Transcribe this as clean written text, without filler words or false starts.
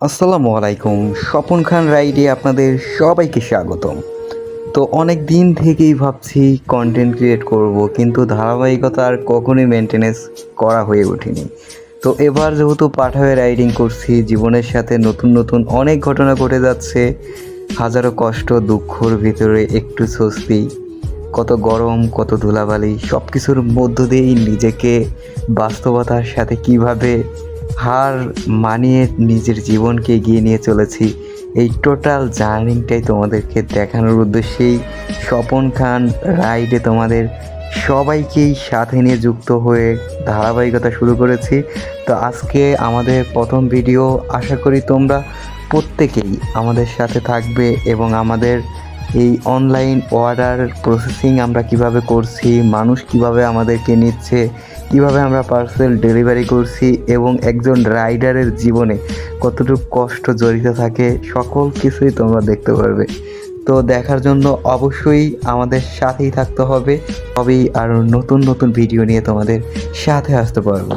আসসালামু আলাইকুম। স্বপন খান রাইডে আপনাদের সবাইকে স্বাগতম। তো অনেক দিন থেকেই ভাবছি কন্টেন্ট ক্রিয়েট করব, কিন্তু ধারাবাহিকতা আর কখনোই মেনটেনেন্স করা হয়ে ওঠেনি। তো এবার যেহেতু পাঠাওয়ে রাইডিং করছি, জীবনের সাথে নতুন নতুন অনেক ঘটনা ঘটে যাচ্ছে। হাজারো কষ্ট দুঃখর ভিতরে একটু স্বস্তি, কত গরম কত ধুলাবালি সব কিছুর মধ্য দিয়েই নিজেকে বাস্তবতার সাথে কিভাবে হার মানিয়ে নিজের জীবনকে এগিয়ে নিয়ে চলেছি, এই টোটাল জার্নিটাই তোমাদেরকে দেখানোর উদ্দেশ্যেই স্বপন খান রাইডে তোমাদের সবাইকেই সাথে নিয়ে যুক্ত হয়ে ধারাবাহিকতা শুরু করেছি। তো আজকে আমাদের প্রথম ভিডিও, আশা করি তোমরা প্রত্যেকেই আমাদের সাথে থাকবে এবং আমাদের এই অনলাইন অর্ডার প্রসেসিং আমরা কিভাবে করছি, মানুষ কিভাবে আমাদেরকে নিচ্ছে, কিভাবে আমরা পার্সেল ডেলিভারি করছি এবং একজন রাইডারের জীবনে কতটুকু কষ্ট জড়িত থাকে, সকল কিছুই তোমরা দেখতে পারবে। তো দেখার জন্য অবশ্যই আমাদের সাথেই থাকতে হবে, তবেই আরও নতুন নতুন ভিডিও নিয়ে তোমাদের সাথে আসতে পারবো।